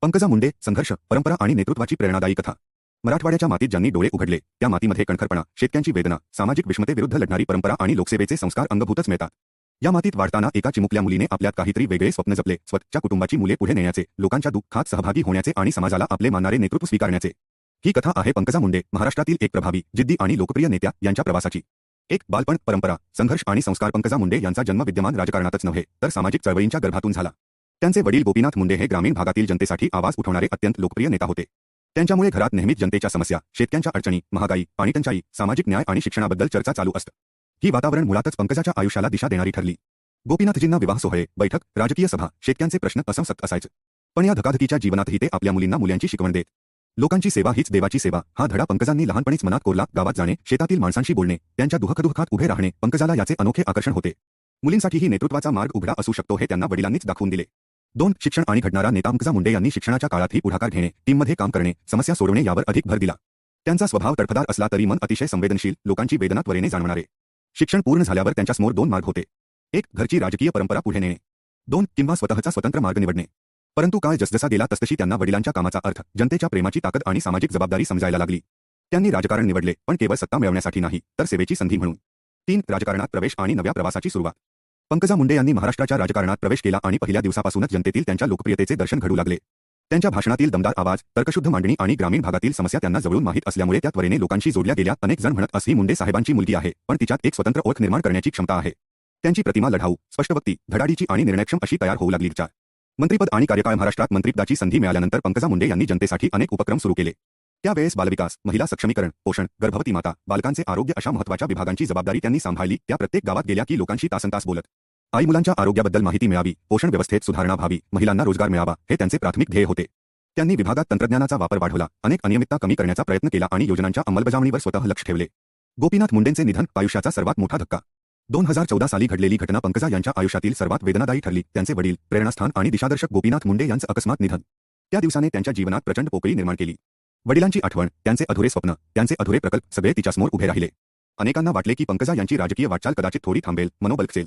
पंकजा मुंडे, संघर्ष, परंपरा आणि नेतृत्वाची प्रेरणादायी कथा. मराठवाड्याच्या मातीत ज्यांनी डोळे उघडले, त्या मातीमध्ये कणखरपणा, शेतकऱ्यांची वेदना, सामाजिक विषमतेविरुद्ध लढणारी परंपरा आणि लोकसेवेचे संस्कार अंगभूतच मिळतात. या मातीत वाढताना एका चिमुकल्या मुलीने आपल्यात काहीतरी वेगळे स्वप्न जपले, स्वतःच्या कुटुंबाची मुले पुढे नेण्याचे, लोकांच्या दुःखात सहभागी होण्याचे आणि समाजाला आपले मानणारे नेतृत्व स्वीकारण्याचे. ही कथा आहे पंकजा मुंडे, महाराष्ट्रातील एक प्रभावी, जिद्दी आणि लोकप्रिय नेत्या यांच्या प्रवासाची. एक बालपण, परंपरा, संघर्ष आणि संस्कार. पंकजा मुंडे यांचा जन्म विद्यमान राजकारणातच नव्हे, तर सामाजिक चळवळींच्या गर्भातून झाला. त्यांचे वडील गोपीनाथ मुंडे हे ग्रामीण भागातील जनतेसाठी आवाज उठवणारे अत्यंत लोकप्रिय नेता होते. त्यांच्यामुळे घरात नेहमीच जनतेच्या समस्या, शेतकऱ्यांच्या अडचणी, महागाई, पाणीटंचाई, सामाजिक न्याय आणि शिक्षणाबद्दल चर्चा चालू असत. ही वातावरण मुळातच पंकजाच्या आयुष्याला दिशा देणारी ठरली. गोपीनाथजींना विवाह सोहळे, बैठक, राजकीय सभा, शेतकऱ्यांचे प्रश्न असंसक्त असायचे. पण या धकाधकीच्या जीवनातही ते आपल्या मुलांची शिकवण देत. लोकांची सेवा हीच देवाची सेवा, हा धडा पंकजांनी लहानपणीच मनात कोरला. गावात जाणे, शेतातील माणसांशी बोलणे, त्यांच्या दुःखदुःखात उभे राहणे, पंकजाला याचे अनोखे आकर्षण होते. मुलींसाठीही नेतृत्वाचा मार्ग उघडा असू शकतो हे त्यांना वडिलांनीच दाखवून दिले. 2. शिक्षण आणि घडणारा नेता. पंकजा मुंडे यांनी शिक्षणाच्या काळातही पुढाकार घेणे, टीममध्ये काम करणे, समस्या सोडवणे यावर अधिक भर दिला. त्यांचा स्वभाव तडफदार असला तरी मन अतिशय संवेदनशील, लोकांची वेदना त्वरेने जाणवणारे. शिक्षण पूर्ण झाल्यावर त्यांच्यासमोर 2 मार्ग होते. 1. घरची राजकीय परंपरा पुढे नेणे. 2. किंवा स्वतःचा स्वतंत्र मार्ग निवडणे. परंतु काळ जसजसा गेला तसतशी त्यांना वडिलांच्या कामाचा अर्थ, जनतेच्या प्रेमाची ताकद आणि सामाजिक जबाबदारी समजायला लागली. त्यांनी राजकारण निवडले, पण केवळ सत्ता मिळवण्यासाठी नाही, तर सेवेची संधी म्हणून. 3. राजकारणात प्रवेश आणि नव्या प्रवासाची सुरुवात. पंकजा मुंडे यांनी महाराष्ट्राच्या राजकारणात प्रवेश केला आणि पहिल्या दिवसापासूनच जनतेतील त्यांच्या लोकप्रियतेचे दर्शन घडू लागले. त्यांच्या भाषणातील दमदार आवाज, तर्कशुद्ध मांडणी आणि ग्रामीण भागातील समस्या त्यांना जवळून माहीत असल्यामुळे त्या त्वरेने लोकांशी जोडल्या गेल्या. अनेक जण म्हणत असही मुंडे साहेबांची मुलगी आहे, पण तिच्यात एक स्वतंत्र ओळख निर्माण करण्याची क्षमता आहे. त्यांची प्रतिमा लढाऊ, स्पष्टवक्ती, धडाडीची आणि निर्णयक्षम अशी तयार होऊ लागली. 4. मंत्रिपद आणि कार्यकाळ. महाराष्ट्रात मंत्रिपदाची संधी मिळाल्यानंतर पंकजा मुंडे यांनी जनतेसाठी अनेक उपक्रम सुरू केले. त्यावेळेस बालविकास, महिला सक्षमीकरण, पोषण, गर्भवती माता, बालकांचे आरोग्य अशा महत्त्वाच्या विभागांची जबाबदारी त्यांनी सांभाळली. त्या प्रत्येक गावात गेल्या की लोकांशी तासनतास बोलत. आई मुलांच्या आरोग्याबद्दल माहिती मिळावी, पोषण व्यवस्थेत सुधारणा व्हावी, महिलांना रोजगार मिळावा, हे त्यांचे प्राथमिक ध्येय होते. त्यांनी विभागात तंत्रज्ञानाचा वापर वाढवला, अनेक अनियमितता कमी करण्याचा प्रयत्न केला आणि योजनांच्या अंमलबजावणीवर स्वतः लक्ष ठेवले. गोपीनाथ मुंडेंचे निधन. आयुष्याचा सर्वात मोठा धक्का. 2014 साली घडलेली घटना पंकजा यांच्या आयुष्यातील सर्वात वेदनादायी ठरली. त्यांचे वडील, प्रेरणास्थान आणि दिशादर्शक गोपीनाथ मुंडे यांचं अकस्मात निधन. त्या दिवसाने त्यांच्या जीवनात प्रचंड पोकळी निर्माण केली. वडिलांची आठवण, त्यांचे अधुरे स्वप्न, त्यांचे अधुरे प्रकल्प सगळे तिच्यासमोर उभे राहिले. अनेकांना वाटले की पंकजा यांची राजकीय वाटचाल कदाचित थोडी थांबेल, मनोबल कसेल.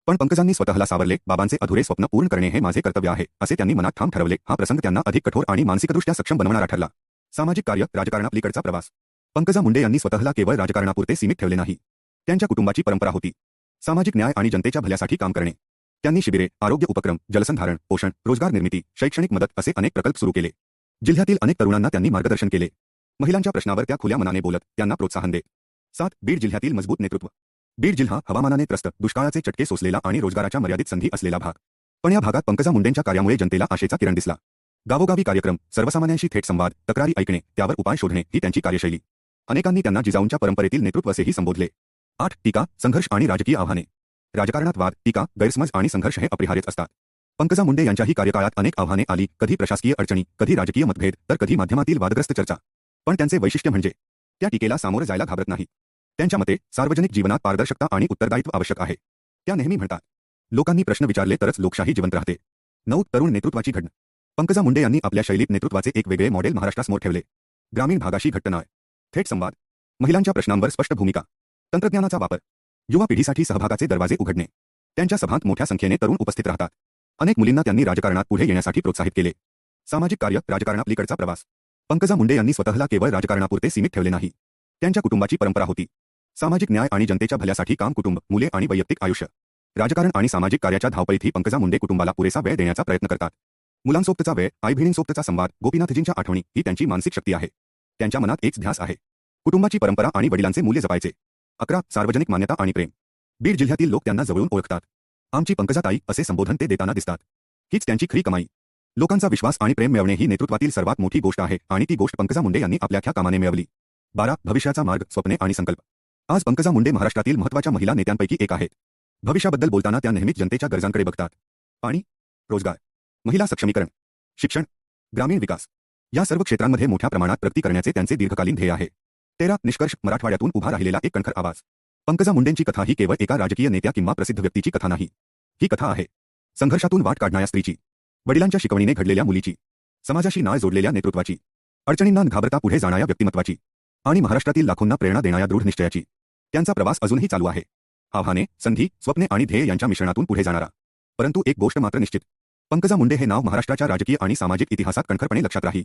पण पंकजांनी स्वतःला सावरले. बाबांचे अधुरे स्वप्न पूर्ण करणे हे माझे कर्तव्य आहे, असे त्यांनी मनात ठाम ठरवले. हा प्रसंग त्यांना अधिक कठोर आणि मानसिकदृष्ट्या सक्षम बनवणारा ठरला. सामाजिक कार्य. राजकारणापलीकडचा प्रवास. पंकजा मुंडे यांनी स्वतःला केवळ राजकारणापुरते सीमित ठेवले नाही. त्यांच्या कुटुंबाची परंपरा होती सामाजिक न्याय आणि जनतेच्या भल्यासाठी काम करणे. त्यांनी शिबिरे, आरोग्य उपक्रम, जलसंधारण, पोषण, रोजगार निर्मिती, शैक्षणिक मदत असे अनेक प्रकल्प सुरू केले. जिल्ह्यातील अनेक तरुणांना त्यांनी मार्गदर्शन केले. महिलांच्या प्रश्नावर त्या खुल्या मनाने बोलत, त्यांना प्रोत्साहन देत. 7. बीड जिल्ह्यातील मजबूत नेतृत्व. बीड जिल्हा हवामानाने त्रस्त, दुष्काळाचे चटके सोसलेला आणि रोजगाराच्या मर्यादित संधी असलेला भाग. पण या भागात पंकजा मुंडेंच्या कार्यामुळे जनतेला आशेचा किरण दिसला. गावोगावी कार्यक्रम, सर्वसामान्यांशी थेट संवाद, तक्रारी ऐकणे, त्यावर उपाय शोधणे ही त्यांची कार्यशैली. अनेकांनी त्यांना जिजाऊंच्या परंपरेतील नेतृत्व असेही संबोधले. 8. टीका, संघर्ष आणि राजकीय आव्हाने. राजकारणात वाद, टीका, गैरसमज आणि संघर्ष हे अपरिहार्यच असतात. पंकजा मुंडे यांच्याही कार्यकाळात अनेक आव्हाने आली, कधी प्रशासकीय अडचणी, कधी राजकीय मतभेद, तर कधी माध्यमातील वादग्रस्त चर्चा. पण त्यांचे वैशिष्ट्य म्हणजे त्या टीकेला सामोरं जायला घाबरत नाही. त्यांच्या मते सार्वजनिक जीवनात पारदर्शकता आणि उत्तरदायित्व आवश्यक आहे. त्या नेहमी म्हणतात, लोकांनी प्रश्न विचारले तरच लोकशाही जिवंत राहते. 9. तरुण नेतृत्वाची घडण. पंकजा मुंडे यांनी आपल्या शैलीत नेतृत्वाचे एक वेगळे मॉडेल महाराष्ट्रासमोर ठेवले. ग्रामीण भागाशी घट्ट न्याय, थेट संवाद, महिलांच्या प्रश्नांवर स्पष्ट भूमिका, तंत्रज्ञानाचा वापर, युवा पिढीसाठी सहभागाचे दरवाजे उघडणे. त्यांच्या सभांत मोठ्या संख्येने तरुण उपस्थित राहतात. अनेक मुलींना त्यांनी राजकारणात पुढे येण्यासाठी प्रोत्साहित केले. सामाजिक कार्य. राजकारणापलीकडचा प्रवास. पंकजा मुंडे यांनी स्वतःला केवळ राजकारणापुरते सीमित ठेवले नाही. त्यांच्या कुटुंबाची परंपरा होती सामाजिक न्याय आणि जनतेच्या भल्यासाठी काम. कुटुंब, मुले आणि वैयक्तिक आयुष्य. राजकारण आणि सामाजिक कार्याच्या धावपळीतही पंकजा मुंडे कुटुंबाला पुरेसा वेळ देण्याचा प्रयत्न करतात. मुलांसोबतचा वेळ, आई बहिणींसोबतचा संवाद, गोपीनाथजींच्या आठवणी ही त्यांची मानसिक शक्ती आहे. त्यांच्या मनात एक ध्यास आहे, कुटुंबाची परंपरा आणि वडिलांचे मूल्य जपायचे. 11. सार्वजनिक मान्यता आणि प्रेम. बीड जिल्ह्यातील लोक त्यांना जवळून ओळखतात. आमची पंकजाताई असे संबोधन ते देताना दिसतात. हीच त्यांची खरी कमाई. लोकांचा विश्वास आणि प्रेम मिळवणे ही नेतृत्वातील सर्वात मोठी गोष्ट आहे आणि ती गोष्ट पंकजा मुंडे यांनी आपल्या ख्या कामाने मिळवली. 12. भविष्याचा मार्ग, स्वप्ने आणि संकल्प. आज पंकजा मुंडे महाराष्ट्रातील महत्त्वाच्या महिला नेत्यांपैकी एक आहेत. भविष्याबद्दल बोलताना त्या नेहमीच जनतेच्या गरजांकडे बघतात. पाणी, रोजगार, महिला सक्षमीकरण, शिक्षण, ग्रामीण विकास या सर्व क्षेत्रांमध्ये मोठ्या प्रमाणात प्रगती करण्याचे त्यांचे दीर्घकालीन ध्येय आहे. 13. निष्कर्ष. मराठवाड्यातून उभा राहिलेला एक कणखर आवाज. पंकजा मुंडेंची कथा ही केवळ एका राजकीय नेत्या किंवा प्रसिद्ध व्यक्तीची कथा नाही. ही कथा आहे संघर्षातून वाट काढणाऱ्या स्त्रीची, वडिलांच्या शिकवणीने घडलेल्या मुलीची, समाजाशी नाळ जोडलेल्या नेतृत्वाची, अडचणींना घाबरता पुढे जाणाऱ्या व्यक्तिमत्वाची आणि महाराष्ट्रातील लाखोंना प्रेरणा देणाऱ्या दृढ निश्चयाची. त्यांचा प्रवास अजूनही चालू आहे. आव्हाने, संधी, स्वप्ने आणि ध्येय यांच्या मिश्रणातून पुढे जाणारा. परंतु एक गोष्ट मात्र निश्चित, पंकजा मुंडे हे नाव महाराष्ट्राच्या राजकीय आणि सामाजिक इतिहासात कणखरपणे लक्षात राहील.